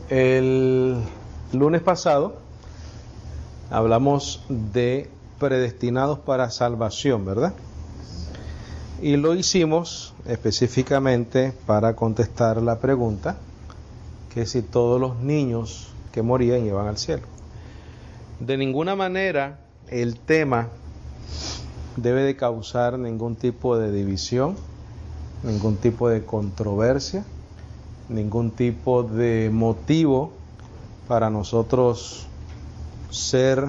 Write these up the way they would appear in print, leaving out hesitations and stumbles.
El lunes pasado hablamos de predestinados para salvación, ¿verdad? Y lo hicimos específicamente para contestar la pregunta que si todos los niños que morían iban al cielo. De ninguna manera el tema debe de causar ningún tipo de división, ningún tipo de controversia, ningún tipo de motivo para nosotros ser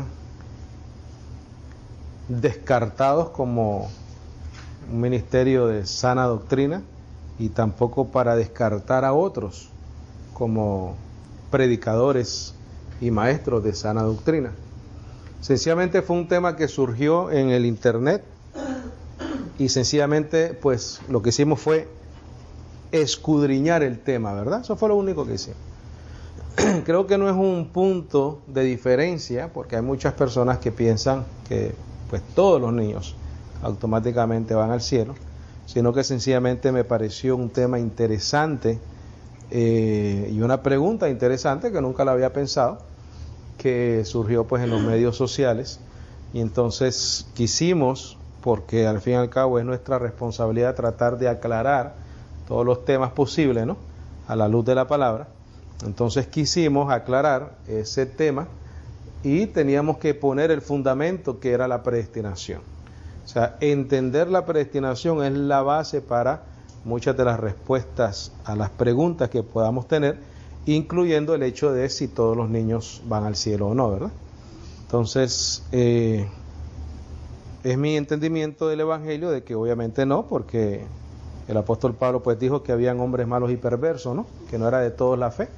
descartados como un ministerio de sana doctrina, y tampoco para descartar a otros como predicadores y maestros de sana doctrina. Sencillamente fue un tema que surgió en el internet y sencillamente pues lo que hicimos fue escudriñar el tema, ¿verdad? Eso fue lo único que hicimos. Creo que no es un punto de diferencia, porque hay muchas personas que piensan que pues todos los niños automáticamente van al cielo, sino que sencillamente me pareció un tema interesante y una pregunta interesante que nunca la había pensado, que surgió pues en los medios sociales, y entonces quisimos, porque al fin y al cabo es nuestra responsabilidad tratar de aclarar todos los temas posibles, ¿no?, a la luz de la palabra. Entonces quisimos aclarar ese tema y teníamos que poner el fundamento, que era la predestinación. O sea, entender la predestinación es la base para muchas de las respuestas a las preguntas que podamos tener, incluyendo el hecho de si todos los niños van al cielo o no, ¿verdad? Entonces, es mi entendimiento del Evangelio de que obviamente no, porque el apóstol Pablo pues dijo que habían hombres malos y perversos, ¿no?, que no era de todos la fe.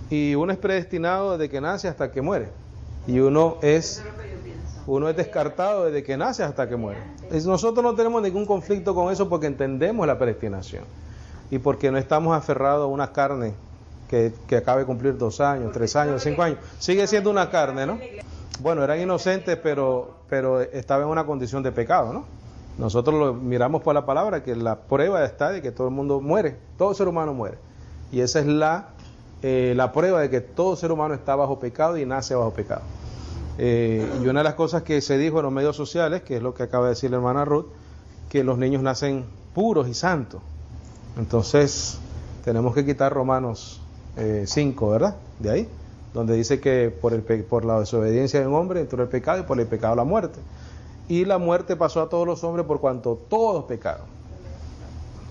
Y uno es predestinado desde que nace hasta que muere, y uno es descartado desde que nace hasta que muere. Nosotros no tenemos ningún conflicto con eso, porque entendemos la predestinación y porque no estamos aferrados a una carne que acabe de cumplir 2 años, 3 años, 5 años. Sigue siendo una carne, ¿no? Bueno, eran inocentes, pero estaba en una condición de pecado, ¿no? Nosotros lo miramos por la palabra, que la prueba está de que todo el mundo muere, todo ser humano muere. Y esa es la prueba de que todo ser humano está bajo pecado y nace bajo pecado. Y una de las cosas que se dijo en los medios sociales, que es lo que acaba de decir la hermana Ruth, que los niños nacen puros y santos. Entonces tenemos que quitar Romanos 5, ¿verdad? De ahí, donde dice que por la desobediencia de un hombre entró el pecado, y por el pecado la muerte. Y la muerte pasó a todos los hombres por cuanto todos pecaron.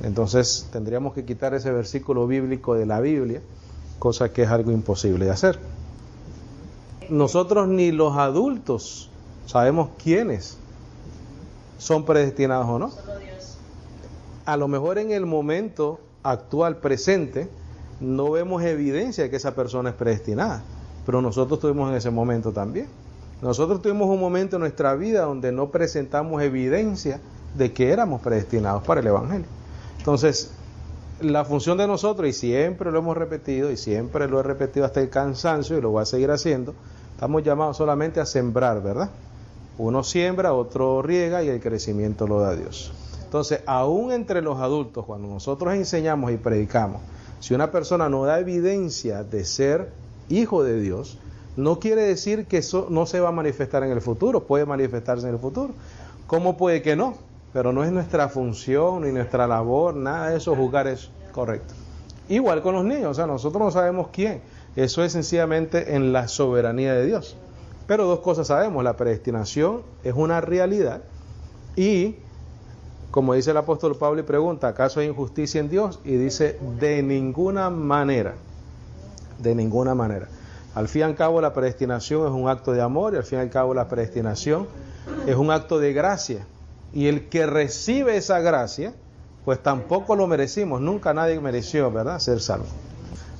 Entonces tendríamos que quitar ese versículo bíblico de la Biblia, cosa que es algo imposible de hacer. Nosotros ni los adultos sabemos quiénes son predestinados o no. A lo mejor en el momento actual, presente, no vemos evidencia de que esa persona es predestinada, pero nosotros tuvimos en ese momento también. Nosotros tuvimos un momento en nuestra vida donde no presentamos evidencia de que éramos predestinados para el Evangelio. Entonces, la función de nosotros, y siempre lo hemos repetido, y siempre lo he repetido hasta el cansancio, y lo voy a seguir haciendo, estamos llamados solamente a sembrar, ¿verdad? Uno siembra, otro riega, y el crecimiento lo da Dios. Entonces, aún entre los adultos, cuando nosotros enseñamos y predicamos, si una persona no da evidencia de ser hijo de Dios, no quiere decir que eso no se va a manifestar en el futuro. Puede manifestarse en el futuro. ¿Cómo puede que no? Pero no es nuestra función ni nuestra labor, nada de eso, juzgar eso. Correcto. Igual con los niños, o sea, nosotros no sabemos quién. Eso es sencillamente en la soberanía de Dios. Pero 2 cosas sabemos: la predestinación es una realidad, y como dice el apóstol Pablo y pregunta, ¿acaso hay injusticia en Dios? Y dice, de ninguna manera, de ninguna manera. Al fin y al cabo la predestinación es un acto de amor, y al fin y al cabo la predestinación es un acto de gracia. Y el que recibe esa gracia, pues tampoco lo merecimos, nunca nadie mereció, ¿verdad?, ser salvo.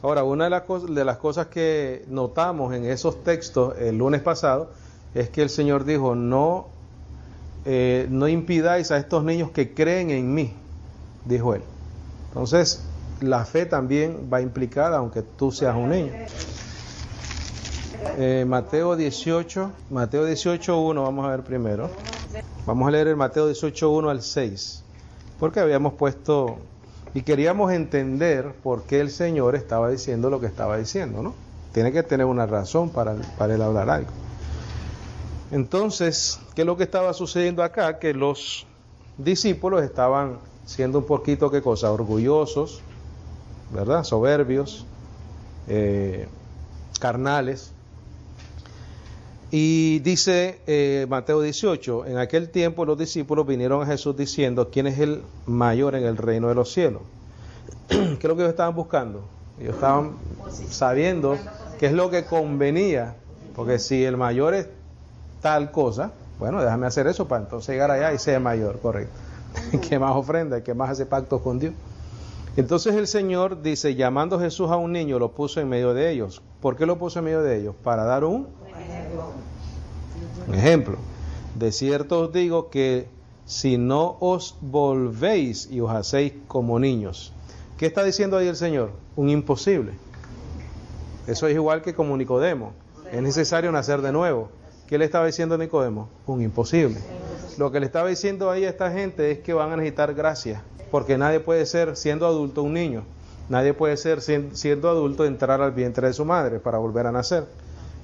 Ahora, una de las cosas que notamos en esos textos el lunes pasado es que el Señor dijo, no impidáis a estos niños que creen en mí, dijo Él. Entonces, la fe también va implicada, aunque tú seas un niño. Mateo 18:1, vamos a ver primero. Vamos a leer el Mateo 18:1 al 6, porque habíamos puesto Y queríamos entender por qué el Señor estaba diciendo lo que estaba diciendo, ¿no? Tiene que tener una razón para él hablar algo. Entonces, ¿qué es lo que estaba sucediendo acá? Que los discípulos estaban siendo un poquito, ¿qué cosa? Orgullosos, ¿verdad? Soberbios, carnales. Y dice Mateo 18, en aquel tiempo los discípulos vinieron a Jesús diciendo, ¿quién es el mayor en el reino de los cielos? ¿Qué es lo que ellos estaban buscando? Ellos estaban sabiendo qué es lo que convenía, porque si el mayor es tal cosa, bueno, déjame hacer eso para entonces llegar allá y ser mayor, correcto. Que más ofrenda, que más hace pactos con Dios. Entonces el Señor dice, llamando Jesús a un niño, lo puso en medio de ellos. ¿Por qué lo puso en medio de ellos? Para dar un ejemplo. De cierto os digo que si no os volvéis y os hacéis como niños. ¿Qué está diciendo ahí el Señor? Un imposible. Eso es igual que como Nicodemo. Es necesario nacer de nuevo. ¿Qué le estaba diciendo a Nicodemo? Un imposible. Lo que le estaba diciendo ahí a esta gente es que van a necesitar gracia, porque nadie puede ser, siendo adulto, un niño. Nadie puede ser, siendo adulto, entrar al vientre de su madre para volver a nacer.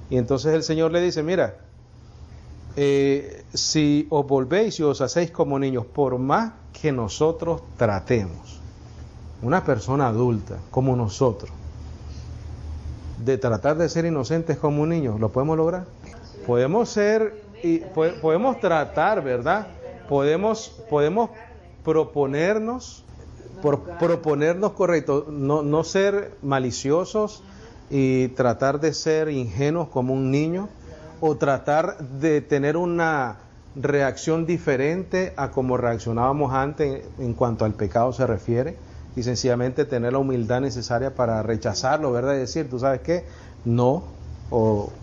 Y entonces el Señor le dice, mira, si os volvéis y os hacéis como niños, por más que nosotros tratemos, una persona adulta como nosotros, de tratar de ser inocentes como un niño, ¿lo podemos lograr? Podemos ser, y podemos tratar, ¿verdad? Podemos proponernos, correcto, no ser maliciosos y tratar de ser ingenuos como un niño, o tratar de tener una reacción diferente a como reaccionábamos antes en cuanto al pecado se refiere, y sencillamente tener la humildad necesaria para rechazarlo, ¿verdad? Y decir, ¿tú sabes qué? No,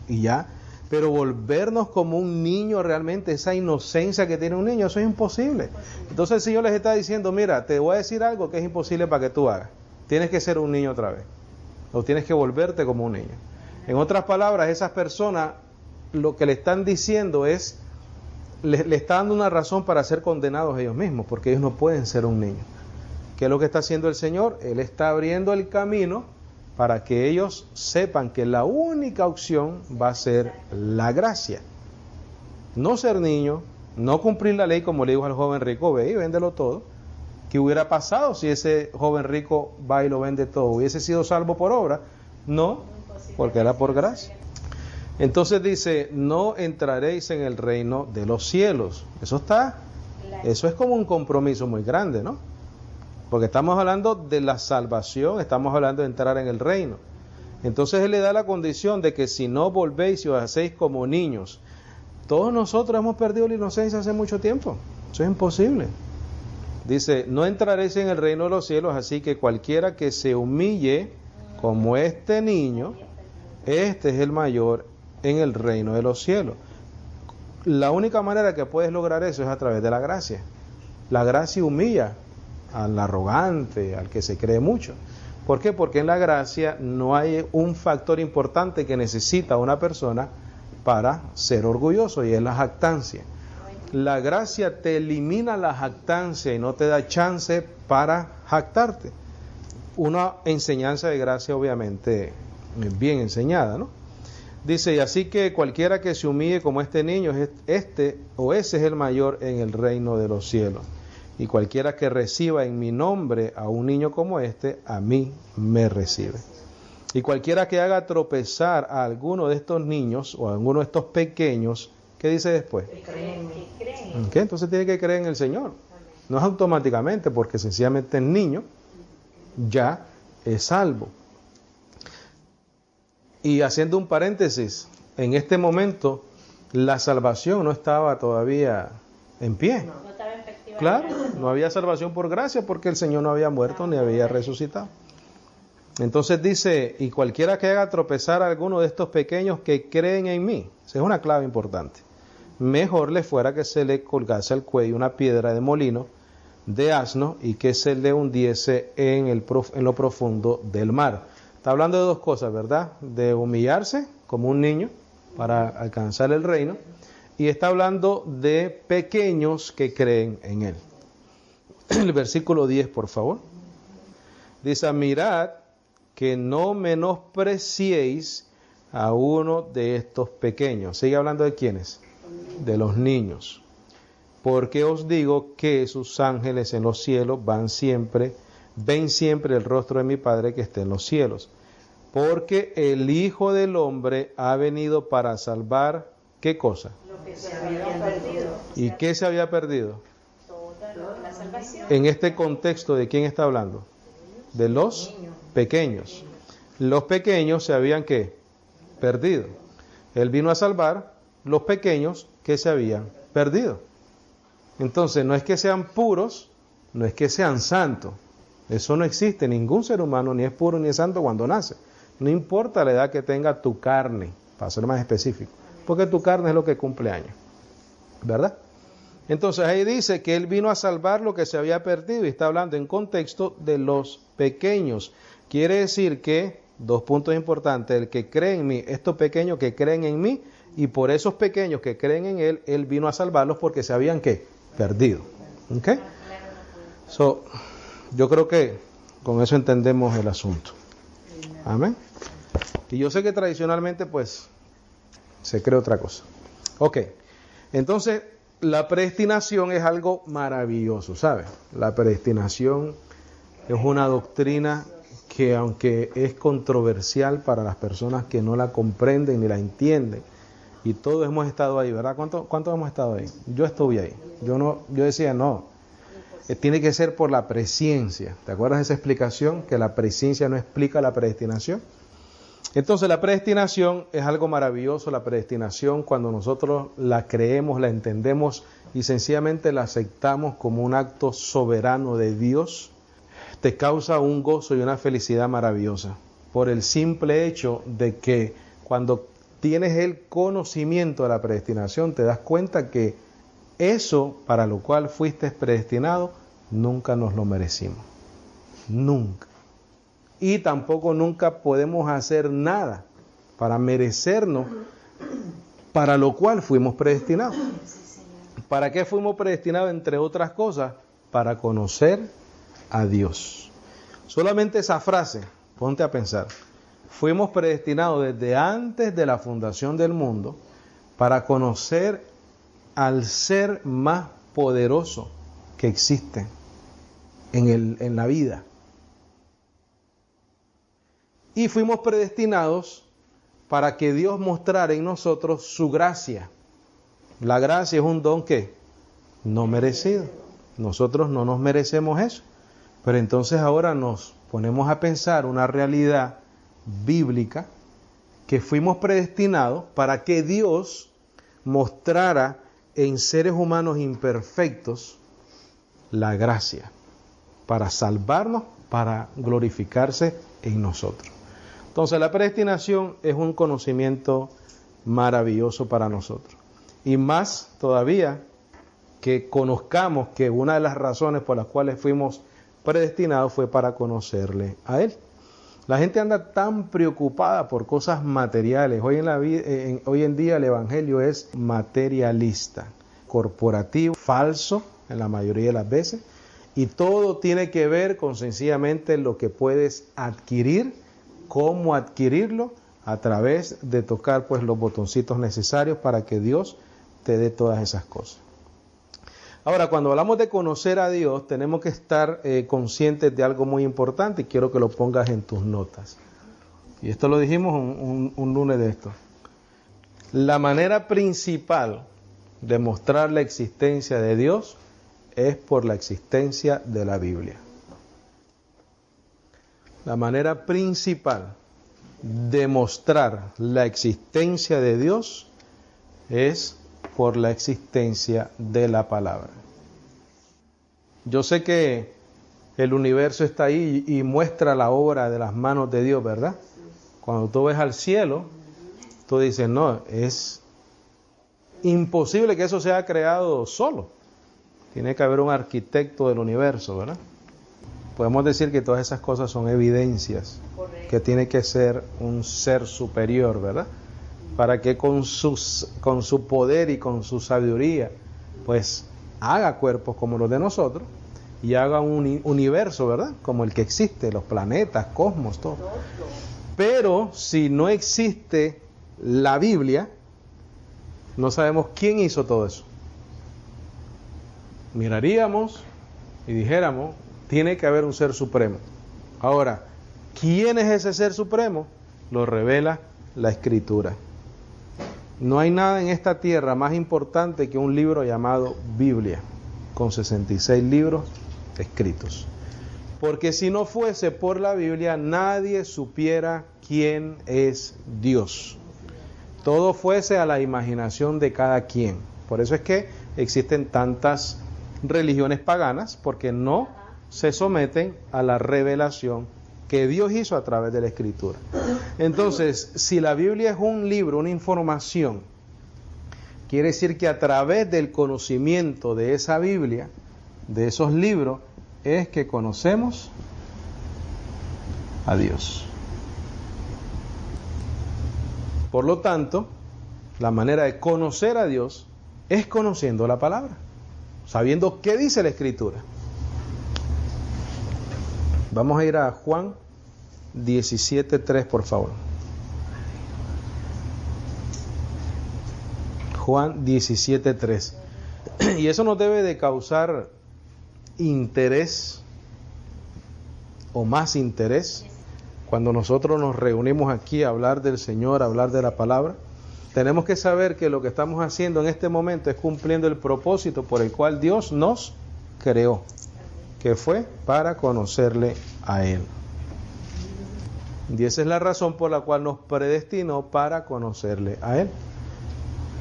y ya. Pero volvernos como un niño realmente, esa inocencia que tiene un niño, eso es imposible. Entonces el Señor les está diciendo, mira, te voy a decir algo que es imposible para que tú hagas. Tienes que ser un niño otra vez. O tienes que volverte como un niño. En otras palabras, esas personas lo que le están diciendo es, le está dando una razón para ser condenados ellos mismos, porque ellos no pueden ser un niño. ¿Qué es lo que está haciendo el Señor? Él está abriendo el camino para que ellos sepan que la única opción va a ser la gracia. No ser niño, no cumplir la ley como le dijo al joven rico, ve y véndelo todo. ¿Qué hubiera pasado si ese joven rico va y lo vende todo? ¿Hubiese sido salvo por obra? No, porque era por gracia. Entonces dice, no entraréis en el reino de los cielos. Eso es como un compromiso muy grande, ¿no? Porque estamos hablando de la salvación, estamos hablando de entrar en el reino. Entonces Él le da la condición de que si no volvéis y os hacéis como niños. Todos nosotros hemos perdido la inocencia hace mucho tiempo. Eso es imposible. Dice, no entraréis en el reino de los cielos, así que cualquiera que se humille como este niño, este es el mayor en el reino de los cielos. La única manera que puedes lograr eso es a través de la gracia. La gracia humilla al arrogante, al que se cree mucho. ¿Por qué? Porque en la gracia no hay un factor importante que necesita una persona para ser orgulloso, y es la jactancia. La gracia te elimina la jactancia y no te da chance para jactarte. Una enseñanza de gracia obviamente bien enseñada, ¿no? Dice, y así que cualquiera que se humille como este niño, ese es el mayor en el reino de los cielos. Y cualquiera que reciba en mi nombre a un niño como este, a mí me recibe. Y cualquiera que haga tropezar a alguno de estos niños o a alguno de estos pequeños, ¿qué dice después? ¿Qué? Entonces tiene que creer en el Señor. No es automáticamente, porque sencillamente el niño ya es salvo. Y haciendo un paréntesis, en este momento la salvación no estaba todavía en pie. Claro, no había salvación por gracia porque el Señor no había muerto ni había resucitado. Entonces dice, y cualquiera que haga tropezar a alguno de estos pequeños que creen en mí, esa es una clave importante, mejor le fuera que se le colgase al cuello una piedra de molino de asno y que se le hundiese en lo profundo del mar. Está hablando de dos cosas, ¿verdad? De humillarse como un niño para alcanzar el reino, y está hablando de pequeños que creen en Él. El versículo 10, por favor. Dice, mirad que no menospreciéis a uno de estos pequeños. Sigue hablando de quiénes, de los niños. Porque os digo que sus ángeles en los cielos ven siempre el rostro de mi Padre que está en los cielos. Porque el Hijo del Hombre ha venido para salvar, ¿qué cosa? Lo que se había perdido. ¿Y qué se había perdido? Toda la salvación. En este contexto, ¿de quién está hablando? De los pequeños. Los pequeños se habían, ¿qué? Perdido. Él vino a salvar los pequeños que se habían perdido. Entonces, no es que sean puros, no es que sean santos. Eso no existe. Ningún ser humano ni es puro ni es santo cuando nace. No importa la edad que tenga tu carne, para ser más específico, porque tu carne es lo que cumple años, ¿verdad? Entonces ahí dice que Él vino a salvar lo que se había perdido y está hablando en contexto de los pequeños. Quiere decir que, 2 puntos importantes, el que cree en mí, estos pequeños que creen en mí, y por esos pequeños que creen en Él, Él vino a salvarlos porque se habían, ¿qué? Perdido. ¿Ok? Yo creo que con eso entendemos el asunto. Amén. Y yo sé que tradicionalmente, pues, se cree otra cosa. Ok. Entonces, la predestinación es algo maravilloso, ¿sabes? La predestinación es una doctrina que, aunque es controversial para las personas que no la comprenden ni la entienden, y todos hemos estado ahí, ¿verdad? ¿Cuántos hemos estado ahí? Yo estuve ahí. Yo decía, no, tiene que ser por la presciencia. ¿Te acuerdas de esa explicación? Que la presciencia no explica la predestinación. Entonces la predestinación es algo maravilloso. La predestinación, cuando nosotros la creemos, la entendemos y sencillamente la aceptamos como un acto soberano de Dios, te causa un gozo y una felicidad maravillosa, por el simple hecho de que cuando tienes el conocimiento de la predestinación, te das cuenta que eso para lo cual fuiste predestinado, nunca nos lo merecimos. Nunca. Y tampoco nunca podemos hacer nada para merecernos para lo cual fuimos predestinados. ¿Para qué fuimos predestinados? Entre otras cosas, para conocer a Dios. Solamente esa frase, ponte a pensar. Fuimos predestinados desde antes de la fundación del mundo para conocer al ser más poderoso que existe en la vida. Y fuimos predestinados para que Dios mostrara en nosotros su gracia. La gracia es un don que no merecido. Nosotros no nos merecemos eso. Pero entonces ahora nos ponemos a pensar una realidad bíblica que fuimos predestinados para que Dios mostrara en seres humanos imperfectos la gracia, para salvarnos, para glorificarse en nosotros. Entonces la predestinación es un conocimiento maravilloso para nosotros. Y más todavía que conozcamos que una de las razones por las cuales fuimos predestinados fue para conocerle a Él. La gente anda tan preocupada por cosas materiales. Hoy en día el evangelio es materialista, corporativo, falso en la mayoría de las veces, y todo tiene que ver con sencillamente lo que puedes adquirir, cómo adquirirlo, a través de tocar pues los botoncitos necesarios para que Dios te dé todas esas cosas. Ahora, cuando hablamos de conocer a Dios, tenemos que estar conscientes de algo muy importante y quiero que lo pongas en tus notas. Y esto lo dijimos un lunes de esto. La manera principal de mostrar la existencia de Dios es por la existencia de la Biblia. La manera principal de mostrar la existencia de Dios es por la existencia de la palabra. Yo sé que el universo está ahí y muestra la obra de las manos de Dios, ¿verdad? Cuando tú ves al cielo, tú dices, no, es imposible que eso sea creado solo. Tiene que haber un arquitecto del universo, ¿verdad? Podemos decir que todas esas cosas son evidencias que tiene que ser un ser superior, ¿verdad? Para que con su poder y con su sabiduría, pues haga cuerpos como los de nosotros y haga un universo, ¿verdad? Como el que existe, los planetas, cosmos, todo. Pero si no existe la Biblia, no sabemos quién hizo todo eso. Miraríamos y dijéramos, tiene que haber un ser supremo. Ahora, ¿quién es ese ser supremo? Lo revela la Escritura. No hay nada en esta tierra más importante que un libro llamado Biblia, con 66 libros escritos. Porque si no fuese por la Biblia, nadie supiera quién es Dios. Todo fuese a la imaginación de cada quien. Por eso es que existen tantas religiones paganas, porque no se someten a la revelación que Dios hizo a través de la Escritura. Entonces, si la Biblia es un libro, una información, quiere decir que a través del conocimiento de esa Biblia, de esos libros, es que conocemos a Dios. Por lo tanto, la manera de conocer a Dios es conociendo la palabra, sabiendo qué dice la Escritura. Vamos a ir a Juan 17:3, por favor. Juan 17:3. Y eso nos debe de causar interés, o más interés, cuando nosotros nos reunimos aquí a hablar del Señor, a hablar de la palabra. Tenemos que saber que lo que estamos haciendo en este momento es cumpliendo el propósito por el cual Dios nos creó, que fue para conocerle a Él. Y esa es la razón por la cual nos predestinó para conocerle a Él.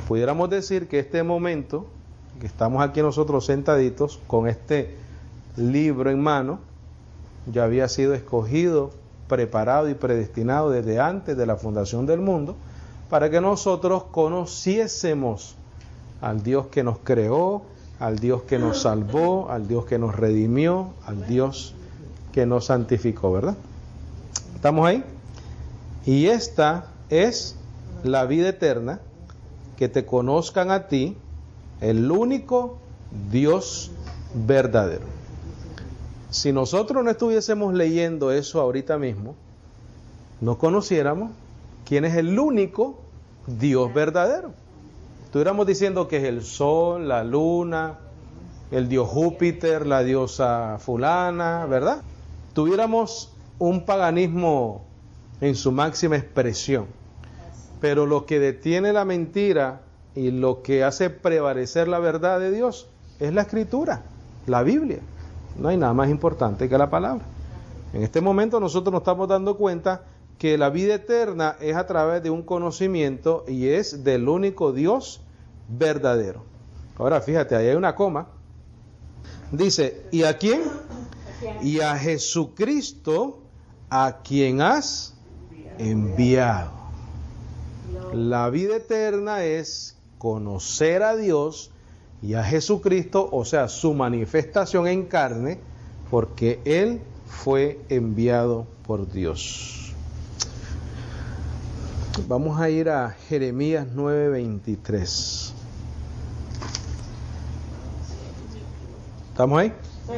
Pudiéramos decir que este momento, que estamos aquí nosotros sentaditos con este libro en mano, ya había sido escogido, preparado y predestinado desde antes de la fundación del mundo, para que nosotros conociésemos al Dios que nos creó, al Dios que nos salvó, al Dios que nos redimió, al Dios que nos santificó, ¿verdad? ¿Estamos ahí? Y esta es la vida eterna, que te conozcan a ti, el único Dios verdadero. Si nosotros no estuviésemos leyendo eso ahorita mismo, no conociéramos quién es el único Dios verdadero. Estuviéramos diciendo que es el sol, la luna, el dios Júpiter, la diosa fulana, ¿verdad? Tuviéramos un paganismo en su máxima expresión. Pero lo que detiene la mentira y lo que hace prevalecer la verdad de Dios es la Escritura, la Biblia. No hay nada más importante que la palabra. En este momento nosotros nos estamos dando cuenta que la vida eterna es a través de un conocimiento y es del único Dios verdadero. Ahora fíjate, ahí hay una coma. Dice, ¿y a quién? Y a Jesucristo, a quien has enviado. La vida eterna es conocer a Dios y a Jesucristo, o sea, su manifestación en carne, porque Él fue enviado por Dios. Vamos a ir a Jeremías 9:23. ¿Estamos ahí? Sí.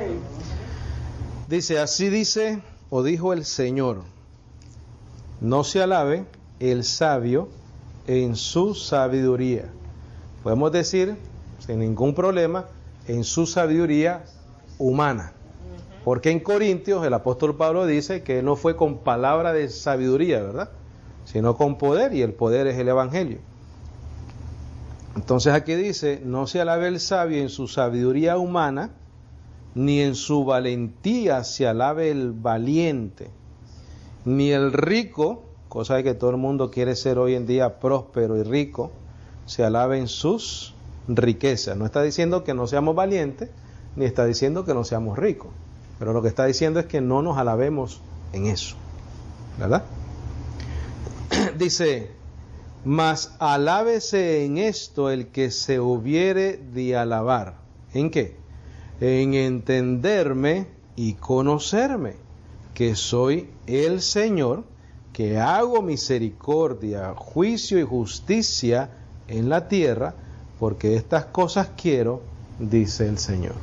Dice, así dice o dijo el Señor, no se alabe el sabio en su sabiduría. Podemos decir, sin ningún problema, en su sabiduría humana. Porque en Corintios el apóstol Pablo dice que no fue con palabra de sabiduría, ¿verdad? Sino con poder, y el poder es el Evangelio. Entonces aquí dice, no se alabe el sabio en su sabiduría humana, ni en su valentía se alabe el valiente, ni el rico, cosa de que todo el mundo quiere ser hoy en día próspero y rico, se alabe en sus riquezas. No está diciendo que no seamos valientes, ni está diciendo que no seamos ricos, pero lo que está diciendo es que no nos alabemos en eso, ¿verdad? Dice, mas alábese en esto el que se hubiere de alabar. ¿En qué? En entenderme y conocerme, que soy el Señor, que hago misericordia, juicio y justicia en la tierra, porque estas cosas quiero, dice el Señor.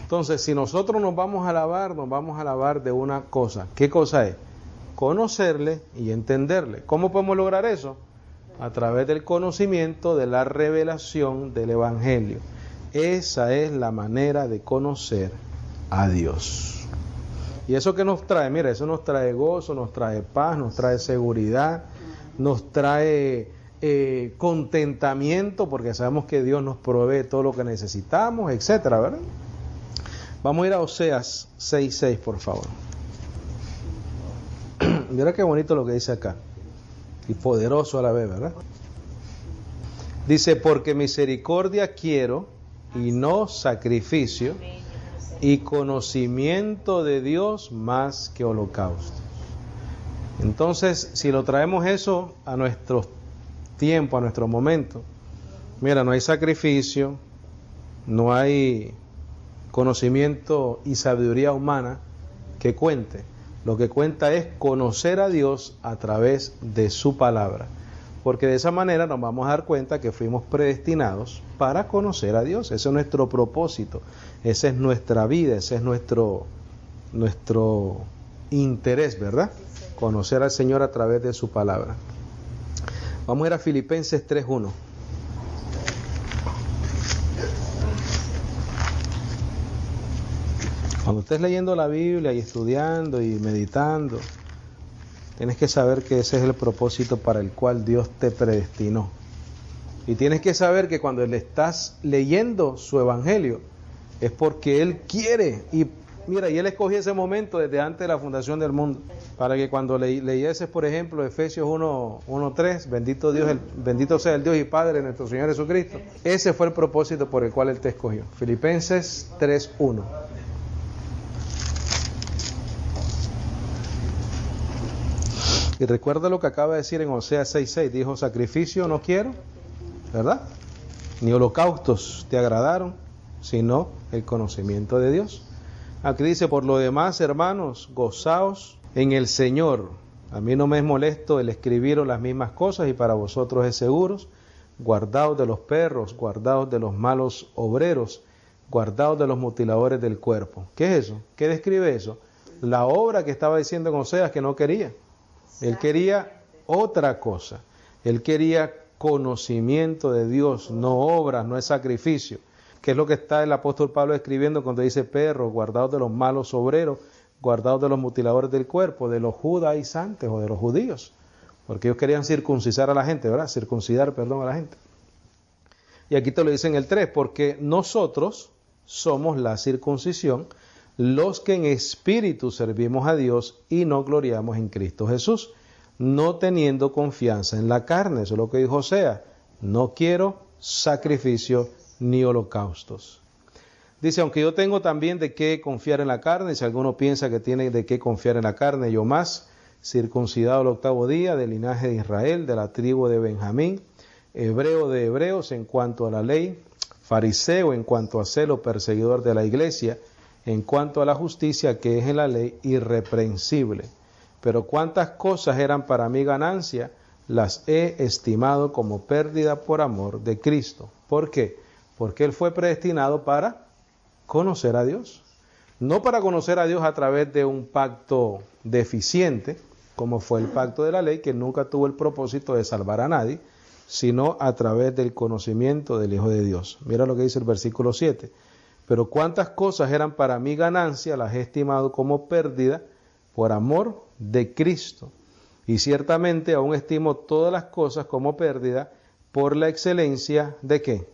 Entonces, si nosotros nos vamos a alabar de una cosa. ¿Qué cosa es? Conocerle y entenderle. ¿Cómo podemos lograr eso? A través del conocimiento de la revelación del Evangelio. Esa es la manera de conocer a Dios. ¿Y eso qué nos trae? Mira, eso nos trae gozo, nos trae paz, nos trae seguridad, nos trae contentamiento, porque sabemos que Dios nos provee todo lo que necesitamos, etcétera, ¿verdad? Vamos a ir a Oseas 6:6, por favor. Mira qué bonito lo que dice acá. Y poderoso a la vez, ¿verdad? Dice, porque misericordia quiero y no sacrificio, y conocimiento de Dios más que holocausto. Entonces, si lo traemos eso a nuestro tiempo, a nuestro momento, mira, no hay sacrificio, no hay conocimiento y sabiduría humana que cuente. Lo que cuenta es conocer a Dios a través de su palabra, porque de esa manera nos vamos a dar cuenta que fuimos predestinados para conocer a Dios. Ese es nuestro propósito, esa es nuestra vida, ese es nuestro interés, ¿verdad? Conocer al Señor a través de su palabra. Vamos a ir a Filipenses 3:1. Cuando estés leyendo la Biblia y estudiando y meditando, tienes que saber que ese es el propósito para el cual Dios te predestinó. Y tienes que saber que cuando le estás leyendo su evangelio, es porque Él quiere. Y mira, y Él escogió ese momento desde antes de la fundación del mundo, para que cuando leyeses, por ejemplo, Efesios 1:3, bendito sea el Dios y Padre de nuestro Señor Jesucristo. Ese fue el propósito por el cual Él te escogió. Filipenses 3:1. Y recuerda lo que acaba de decir en Oseas 6:6. Dijo, sacrificio no quiero, ¿verdad? Ni holocaustos te agradaron, sino el conocimiento de Dios. Aquí dice, por lo demás, hermanos, gozaos en el Señor. A mí no me es molesto el escribiros las mismas cosas y para vosotros es seguros. Guardaos de los perros, guardaos de los malos obreros, guardaos de los mutiladores del cuerpo. ¿Qué es eso? ¿Qué describe eso? La obra que estaba diciendo en Oseas que no quería. Él quería otra cosa. Él quería conocimiento de Dios, no obras, no es sacrificio. Que es lo que está el apóstol Pablo escribiendo cuando dice perros, guardados de los malos obreros, guardados de los mutiladores del cuerpo, de los judaizantes o de los judíos. Porque ellos querían circuncidar a la gente, ¿verdad? Circuncidar a la gente. Y aquí te lo dice en el 3, porque nosotros somos la circuncisión, los que en espíritu servimos a Dios y no gloriamos en Cristo Jesús, no teniendo confianza en la carne. Eso es lo que dijo Oseas. No quiero sacrificio ni holocaustos. Dice, aunque yo tengo también de qué confiar en la carne, si alguno piensa que tiene de qué confiar en la carne, yo más, circuncidado el 8º día, del linaje de Israel, de la tribu de Benjamín, hebreo de hebreos en cuanto a la ley, fariseo en cuanto a celo, perseguidor de la iglesia, en cuanto a la justicia que es en la ley, irreprensible. Pero cuántas cosas eran para mí ganancia, las he estimado como pérdida por amor de Cristo. ¿Por qué? Porque Él fue predestinado para conocer a Dios. No para conocer a Dios a través de un pacto deficiente, como fue el pacto de la ley, que nunca tuvo el propósito de salvar a nadie, sino a través del conocimiento del Hijo de Dios. Mira lo que dice el versículo 7. Pero cuántas cosas eran para mí ganancia, las he estimado como pérdida por amor de Cristo. Y ciertamente aún estimo todas las cosas como pérdida por la excelencia ¿de qué?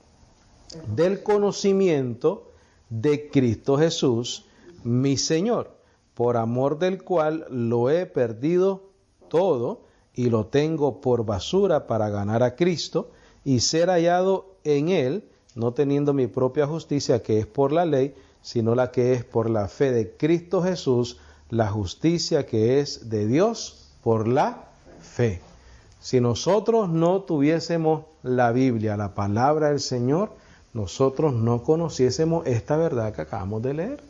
Del conocimiento de Cristo Jesús, mi Señor, por amor del cual lo he perdido todo y lo tengo por basura para ganar a Cristo y ser hallado en Él, no teniendo mi propia justicia que es por la ley, sino la que es por la fe de Cristo Jesús, la justicia que es de Dios por la fe. Si nosotros no tuviésemos la Biblia, la palabra del Señor, nosotros no conociésemos esta verdad que acabamos de leer.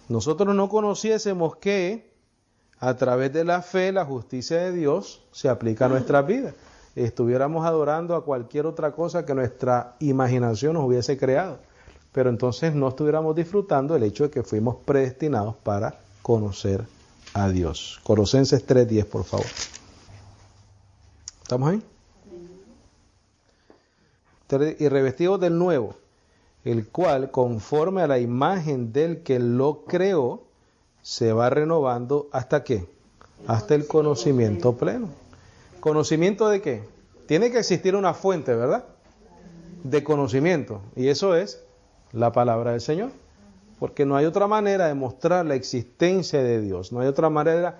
Nosotros no conociésemos que a través de la fe, la justicia de Dios se aplica a nuestras vidas. Estuviéramos adorando a cualquier otra cosa que nuestra imaginación nos hubiese creado. pero entonces no estuviéramos disfrutando el hecho de que fuimos predestinados para conocer a Dios. Colosenses 3:10, por favor. ¿Estamos ahí? Y revestidos del nuevo, el cual, conforme a la imagen del que lo creó, se va renovando ¿hasta qué? Hasta el conocimiento pleno. ¿Conocimiento de qué? Tiene que existir una fuente, ¿verdad? De conocimiento. Y eso es la palabra del Señor. Porque no hay otra manera de mostrar la existencia de Dios. No hay otra manera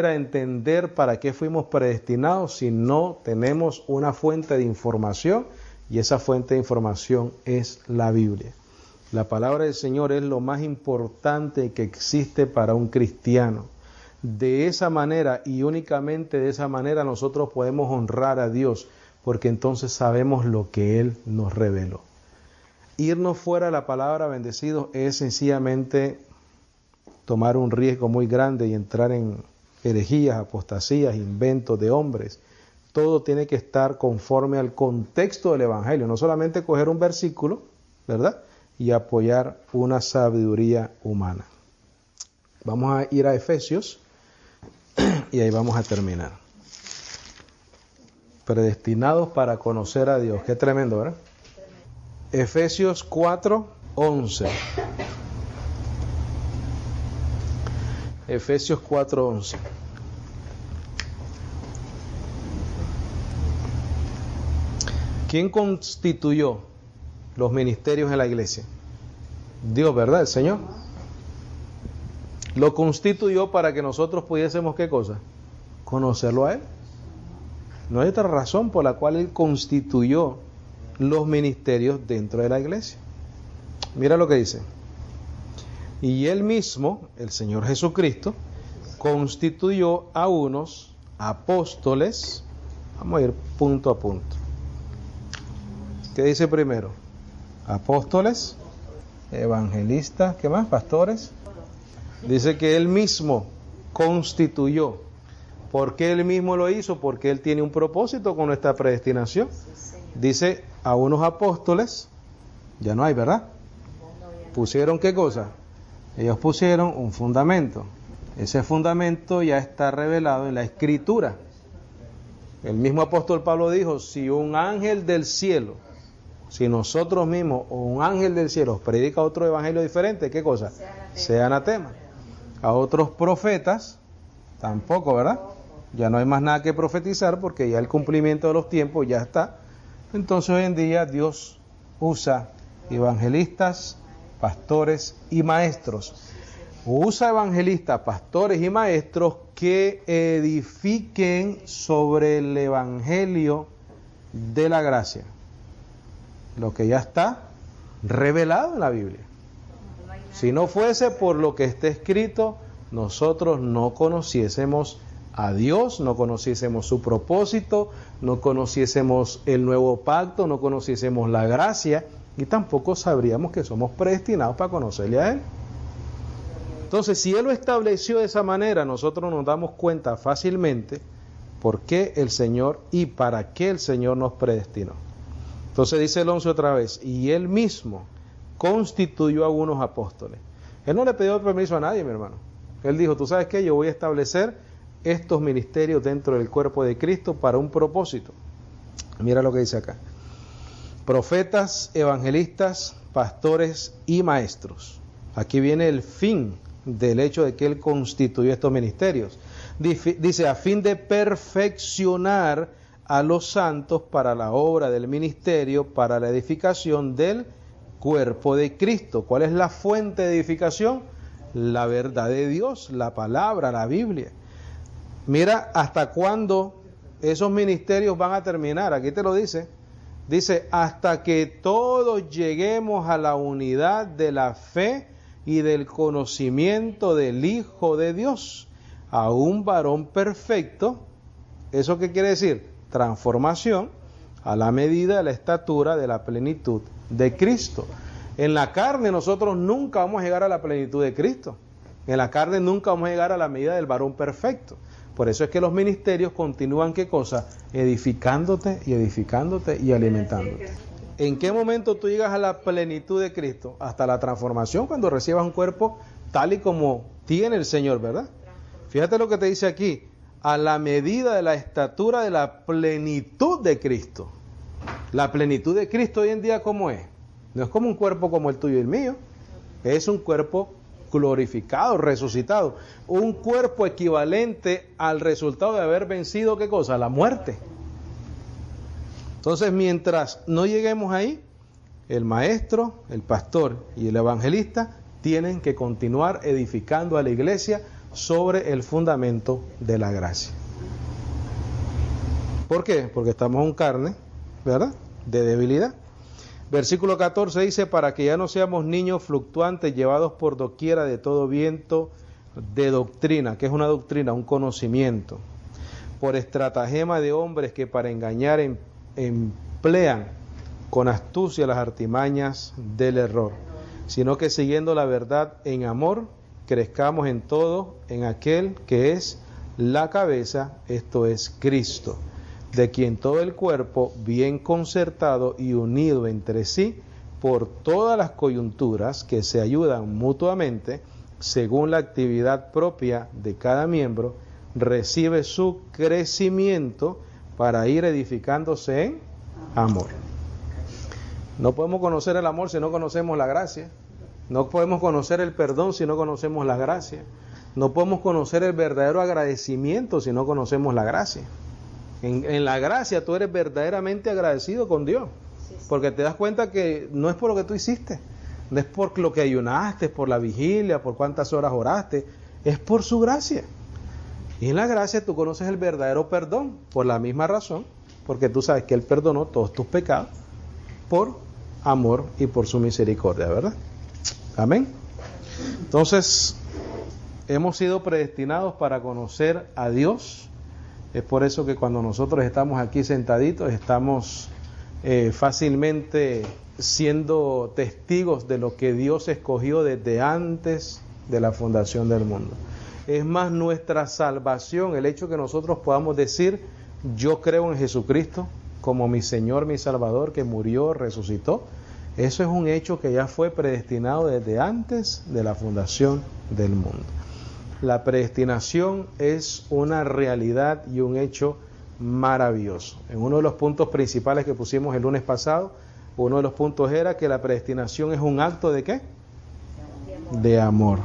de entender para qué fuimos predestinados si no tenemos una fuente de información. Y esa fuente de información es la Biblia. La palabra del Señor es lo más importante que existe para un cristiano. De esa manera y únicamente de esa manera nosotros podemos honrar a Dios, porque entonces sabemos lo que Él nos reveló. Irnos fuera de la palabra, bendecidos, es sencillamente tomar un riesgo muy grande y entrar en herejías, apostasías, inventos de hombres. Todo tiene que estar conforme al contexto del Evangelio, no solamente coger un versículo, ¿verdad?, y apoyar una sabiduría humana. Vamos a ir a Efesios y ahí vamos a terminar. Predestinados para conocer a Dios. Qué tremendo, ¿verdad? Efesios 4:11. Efesios 4:11. ¿Quién constituyó los ministerios en la iglesia? Dios, ¿verdad? El Señor. Lo constituyó para que nosotros pudiésemos, ¿qué cosa? Conocerlo a Él. No hay otra razón por la cual Él constituyó los ministerios dentro de la iglesia. Mira lo que dice. Y Él mismo, el Señor Jesucristo, constituyó a unos apóstoles. Vamos a ir punto a punto. ¿Qué dice primero? Apóstoles, evangelistas, ¿qué más? Pastores. Dice que Él mismo constituyó. ¿Por qué Él mismo lo hizo? Porque Él tiene un propósito con nuestra predestinación. Dice a unos apóstoles, ya no hay, ¿verdad? ¿Pusieron qué cosa? Ellos pusieron un fundamento. Ese fundamento ya está revelado en la Escritura. El mismo apóstol Pablo dijo, si un ángel del cielo, si nosotros mismos o un ángel del cielo predica otro evangelio diferente, ¿qué cosa? Sea anatema. A otros profetas, tampoco, ¿verdad? Ya no hay más nada que profetizar porque ya el cumplimiento de los tiempos ya está. Entonces hoy en día Dios usa evangelistas, pastores y maestros. Usa evangelistas, pastores y maestros que edifiquen sobre el evangelio de la gracia. Lo que ya está revelado en la Biblia. Si no fuese por lo que está escrito, nosotros no conociésemos a Dios, no conociésemos su propósito, no conociésemos el nuevo pacto, no conociésemos la gracia y tampoco sabríamos que somos predestinados para conocerle a Él. Entonces, si Él lo estableció de esa manera, nosotros nos damos cuenta fácilmente por qué el Señor y para qué el Señor nos predestinó. Entonces dice el 11 otra vez, y Él mismo constituyó a unos apóstoles. Él no le pidió permiso a nadie, mi hermano. Él dijo, ¿tú sabes qué? Yo voy a establecer estos ministerios dentro del cuerpo de Cristo para un propósito. Mira lo que dice acá. Profetas, evangelistas, pastores y maestros. Aquí viene el fin del hecho de que Él constituyó estos ministerios. Dice, a fin de perfeccionar a los santos para la obra del ministerio, para la edificación del cuerpo de Cristo. ¿Cuál es la fuente de edificación? La verdad de Dios, la palabra, la Biblia. Mira hasta cuándo esos ministerios van a terminar. Aquí te lo dice. Dice, hasta que todos lleguemos a la unidad de la fe y del conocimiento del Hijo de Dios, a un varón perfecto. ¿Eso qué quiere decir? Transformación a la medida de la estatura de la plenitud de Cristo. En la carne nosotros nunca vamos a llegar a la plenitud de Cristo. En la carne nunca vamos a llegar a la medida del varón perfecto. Por eso es que los ministerios continúan, ¿qué cosa? Edificándote y edificándote y alimentándote. ¿En qué momento tú llegas a la plenitud de Cristo? Hasta la transformación, cuando recibas un cuerpo tal y como tiene el Señor, ¿verdad? Fíjate lo que te dice aquí, a la medida de la estatura de la plenitud de Cristo. La plenitud de Cristo hoy en día, ¿cómo es? No es como un cuerpo como el tuyo y el mío, es un cuerpo glorificado, resucitado, un cuerpo equivalente al resultado de haber vencido, ¿qué cosa? La muerte. Entonces, mientras no lleguemos ahí, el maestro, el pastor y el evangelista tienen que continuar edificando a la iglesia sobre el fundamento de la gracia. ¿Por qué? Porque estamos en carne, ¿verdad?, de debilidad. Versículo 14 dice, para que ya no seamos niños fluctuantes llevados por doquiera de todo viento de doctrina. ¿Qué es una doctrina? Un conocimiento. Por estratagema de hombres que para engañar emplean con astucia las artimañas del error, sino que siguiendo la verdad en amor, crezcamos en todo en aquel que es la cabeza, esto es Cristo, de quien todo el cuerpo, bien concertado y unido entre sí, por todas las coyunturas que se ayudan mutuamente, según la actividad propia de cada miembro, recibe su crecimiento para ir edificándose en amor. No podemos conocer el amor si no conocemos la gracia. No podemos conocer el perdón si no conocemos la gracia. No podemos conocer el verdadero agradecimiento si no conocemos la gracia. En la gracia tú eres verdaderamente agradecido con Dios, porque te das cuenta que no es por lo que tú hiciste, no es por lo que ayunaste, por la vigilia, por cuántas horas oraste, es por su gracia. Y en la gracia tú conoces el verdadero perdón, por la misma razón, porque tú sabes que Él perdonó todos tus pecados por amor y por su misericordia, ¿verdad? Amén. Entonces, hemos sido predestinados para conocer a Dios. Es por eso que cuando nosotros estamos aquí sentaditos, estamos fácilmente siendo testigos de lo que Dios escogió desde antes de la fundación del mundo. Es más, nuestra salvación, el hecho que nosotros podamos decir, yo creo en Jesucristo como mi Señor, mi Salvador, que murió, resucitó, eso es un hecho que ya fue predestinado desde antes de la fundación del mundo. La predestinación es una realidad y un hecho maravilloso. En uno de los puntos principales que pusimos el lunes pasado, uno de los puntos era que la predestinación es un acto ¿de qué? De amor.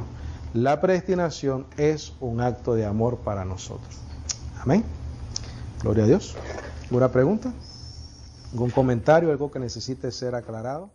La predestinación es un acto de amor para nosotros. Amén. Gloria a Dios. ¿Alguna pregunta? ¿Algún comentario? ¿Algo que necesite ser aclarado?